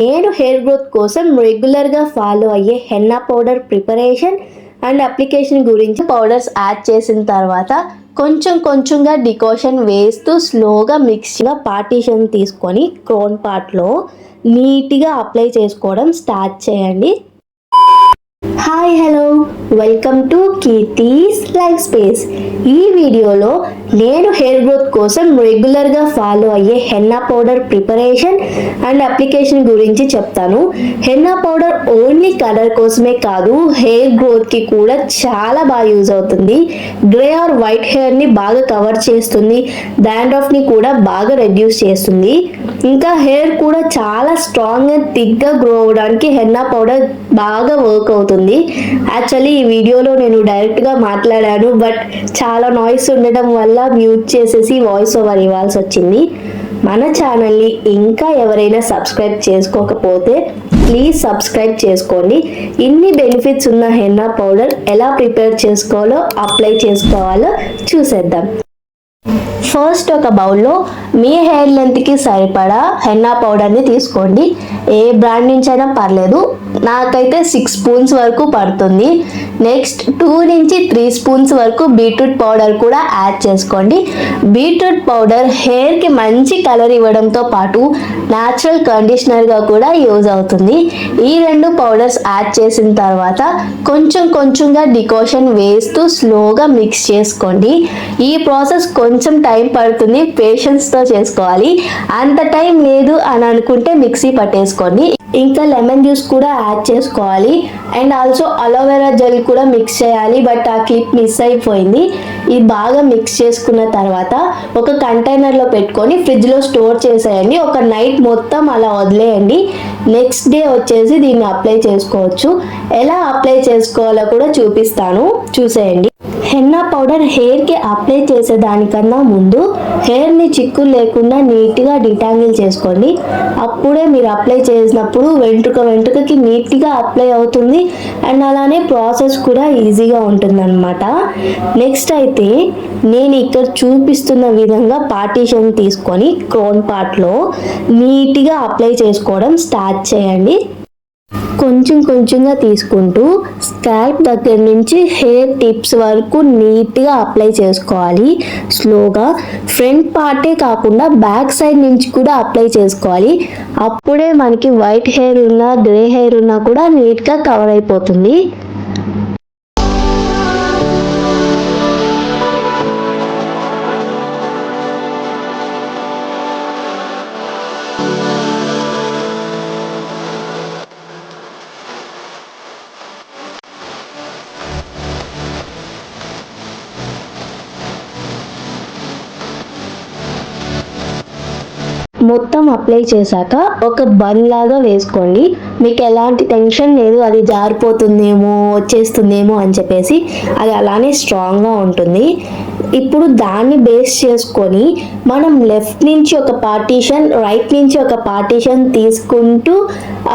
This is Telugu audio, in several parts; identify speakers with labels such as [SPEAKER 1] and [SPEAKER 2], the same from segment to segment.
[SPEAKER 1] నేను హెయిర్ గ్రోత్ కోసం రెగ్యులర్గా ఫాలో అయ్యే henna powder preparation and application గురించి పౌడర్స్ యాడ్ చేసిన తర్వాత కొంచెం కొంచెంగా డికాషన్ వేస్తూ స్లోగా మిక్స్గా పార్టీషన్ తీసుకొని క్రోన్ పార్ట్లో నీట్గా అప్లై చేసుకోవడం స్టార్ట్ చేయండి. Hi hello, welcome to Keerthi's life space. ఈ వీడియోలో నేను హెయిర్ గ్రోత్ కోసం రెగ్యులర్గా ఫాలో అయ్యే henna powder preparation and application గురించి చెప్తాను. హెన్నా పౌడర్ ఓన్లీ కలర్ కోసమే కాదు, హెయిర్ గ్రోత్కి కూడా చాలా బాగా యూజ్ అవుతుంది. గ్రే ఆర్ వైట్ హెయిర్ని బాగా కవర్ చేస్తుంది, డాండ్రఫ్ని కూడా బాగా రెడ్యూస్ చేస్తుంది. ఇంకా హెయిర్ కూడా చాలా స్ట్రాంగ్ అండ్ థిక్గా గ్రో అవడానికి హెన్నా పౌడర్ బాగా వర్క్ అవుతుంది. యాక్చువల్లీ ఈ వీడియోలో నేను డైరెక్ట్గా మాట్లాడాను, బట్ చాలా నాయిస్ ఉండడం వల్ల మ్యూట్ చేసేసి వాయిస్ ఓవర్ ఇవ్వాల్సి వచ్చింది. మన ఛానల్ని ఇంకా ఎవరైనా సబ్స్క్రైబ్ చేసుకోకపోతే ప్లీజ్ సబ్స్క్రైబ్ చేసుకోండి. ఇన్ని బెనిఫిట్స్ ఉన్న హెన్నా పౌడర్ ఎలా ప్రిపేర్ చేసుకోవాలో, అప్లై చేసుకోవాలో చూసేద్దాం. ఫస్ట్ ఒక బౌల్లో మీ హెయిర్ లెంత్కి సరిపడా హెన్నా పౌడర్ని తీసుకోండి. ఏ బ్రాండ్ నుంచి అయినా పర్లేదు, నాకైతే 6 స్పూన్స్ వరకు పడుతుంది. నెక్స్ట్ 2 నుంచి 3 స్పూన్స్ వరకు బీట్రూట్ పౌడర్ కూడా యాడ్ చేసుకోండి. బీట్రూట్ పౌడర్ హెయిర్కి మంచి కలర్ ఇవ్వడంతో పాటు న్యాచురల్ కండిషనర్గా కూడా యూజ్ అవుతుంది. ఈ 2 పౌడర్స్ యాడ్ చేసిన తర్వాత కొంచెం కొంచెంగా డికాషన్ వేస్తూ స్లోగా మిక్స్ చేసుకోండి. ఈ ప్రాసెస్ కొంచెం టైం పడుతుంది, పేషెన్స్తో చేసుకోవాలి. అంత టైం లేదు అని అనుకుంటే మిక్సీ పట్టేసుకోండి. ఇంకా లెమన్ జ్యూస్ కూడా యాడ్ చేసుకోవాలి అండ్ ఆల్సో అలోవెరా జెల్ కూడా మిక్స్ చేయాలి, బట్ ఆ క్లిప్ మిస్ అయిపోయింది. ఇది బాగా మిక్స్ చేసుకున్న తర్వాత ఒక కంటైనర్లో పెట్టుకొని ఫ్రిడ్జ్లో స్టోర్ చేసేయండి. ఒక నైట్ మొత్తం అలా వదిలేయండి. నెక్స్ట్ డే వచ్చేసి దీన్ని అప్లై చేసుకోవచ్చు. ఎలా అప్లై చేసుకోవాలో కూడా చూపిస్తాను, చూసేయండి. హెన్నా పౌడర్ హెయిర్కి అప్లై చేసేదానికన్నా ముందు హెయిర్ని చిక్కులు లేకుండా నీట్గా డిటాంగిల్ చేసుకోండి. అప్పుడే మీరు అప్లై చేసినప్పుడు వెంట్రుకకి నీట్గా అప్లై అవుతుంది అండ్ అలానే ప్రాసెస్ కూడా ఈజీగా ఉంటుంది అన్నమాట. నెక్స్ట్ అయితే నేను ఇక్కడ చూపిస్తున్న విధంగా పార్టీషన్ తీసుకొని క్రోన్ పార్ట్లో నీట్గా అప్లై చేసుకోవడం స్టార్ట్ చేయండి. కొంచెం కొంచెంగా తీసుకుంటూ స్కాల్ప్ దగ్గర నుంచి హెయిర్ టిప్స్ వరకు నీట్గా అప్లై చేసుకోవాలి. స్లోగా ఫ్రంట్ పార్టే కాకుండా బ్యాక్ సైడ్ నుంచి కూడా అప్లై చేసుకోవాలి. అప్పుడే మనకి వైట్ హెయిర్ ఉన్నా గ్రే హెయిర్ ఉన్నా కూడా నీట్గా కవర్ అయిపోతుంది. మొత్తం అప్లై చేశాక ఒక బన్ లాగా వేసుకోండి. మీకు ఎలాంటి టెన్షన్ లేదు, అది జారిపోతుందేమో వచ్చేస్తుందేమో అని చెప్పేసి, అది అలానే స్ట్రాంగ్గా ఉంటుంది. ఇప్పుడు దాన్ని బేస్ చేసుకొని మనం లెఫ్ట్ నుంచి ఒక పార్టీషన్, రైట్ నుంచి ఒక పార్టీషన్ తీసుకుంటూ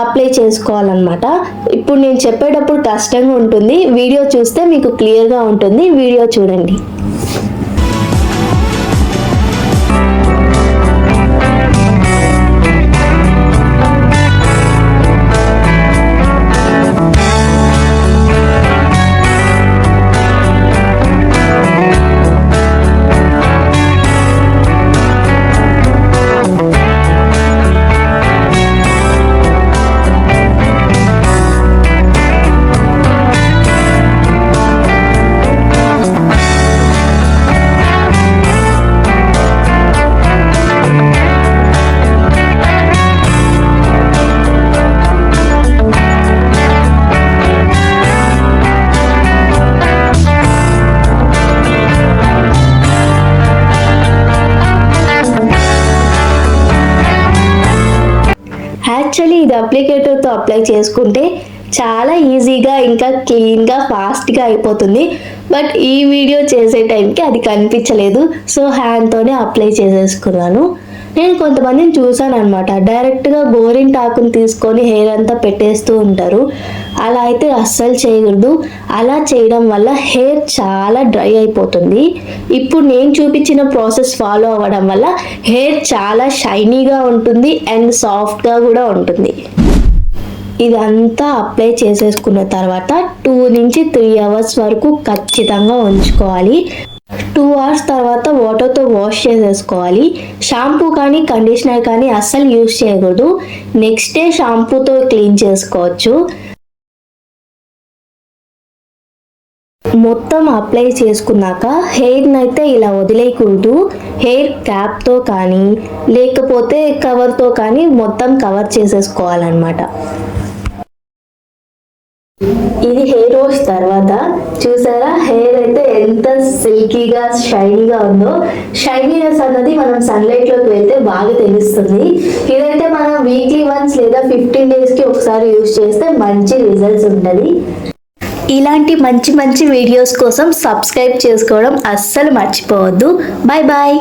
[SPEAKER 1] అప్లై చేసుకోవాలన్నమాట. ఇప్పుడు నేను చెప్పేటప్పుడు కష్టంగా ఉంటుంది, వీడియో చూస్తే మీకు క్లియర్గా ఉంటుంది. వీడియో చూడండి. యాక్చువల్లీ ఇది అప్లికేటర్తో అప్లై చేసుకుంటే చాలా ఈజీగా ఇంకా క్లీన్గా ఫాస్ట్గా అయిపోతుంది, బట్ ఈ వీడియో చేసే టైంకి అది కనిపించలేదు, సో హ్యాండ్తోనే అప్లై చేసేసుకున్నాను. నేను కొంతమందిని చూసాను అనమాట, డైరెక్ట్గా గోరింటాకుని తీసుకొని హెయిర్ అంతా పెట్టేస్తూ ఉంటారు. అలా అయితే అస్సలు చేయకూడదు. అలా చేయడం వల్ల హెయిర్ చాలా డ్రై అయిపోతుంది. ఇప్పుడు నేను చూపించిన ప్రాసెస్ ఫాలో అవ్వడం వల్ల హెయిర్ చాలా షైనీగా ఉంటుంది అండ్ సాఫ్ట్గా కూడా ఉంటుంది. ఇదంతా అప్లై చేసేసుకున్న తర్వాత 2 నుంచి 3 అవర్స్ వరకు ఖచ్చితంగా ఉంచుకోవాలి. 2 అవర్స్ తర్వాత వాటర్తో వాష్ చేసేసుకోవాలి. షాంపూ కానీ కండిషనర్ కానీ అస్సలు యూజ్ చేయకూడదు. నెక్స్ట్ డే షాంపూతో క్లీన్ చేసుకోవచ్చు. మొత్తం అప్లై చేసుకున్నాక హెయిర్ని అయితే ఇలా వదిలేయకూడదు. హెయిర్ క్యాప్తో కానీ లేకపోతే కవర్తో కానీ మొత్తం కవర్ చేసేసుకోవాలన్నమాట. ఇది హెయిర్ వాష్ తర్వాత చూసారా, హెయిర్ అయితే ఎంత సిల్కీగా షైనీగా ఉందో. షైనీనెస్ అన్నది మనం సన్లైట్ లోకి వెళ్తే బాగా తెలుస్తుంది. ఇదైతే మనం వీక్లీ వన్స్ లేదా 15 డేస్కి ఒకసారి యూజ్ చేస్తే మంచి రిజల్ట్స్ ఉంటుంది. ఇలాంటి మంచి మంచి వీడియోస్ కోసం సబ్స్క్రైబ్ చేసుకోవడం అస్సలు మర్చిపోవద్దు. Bye bye.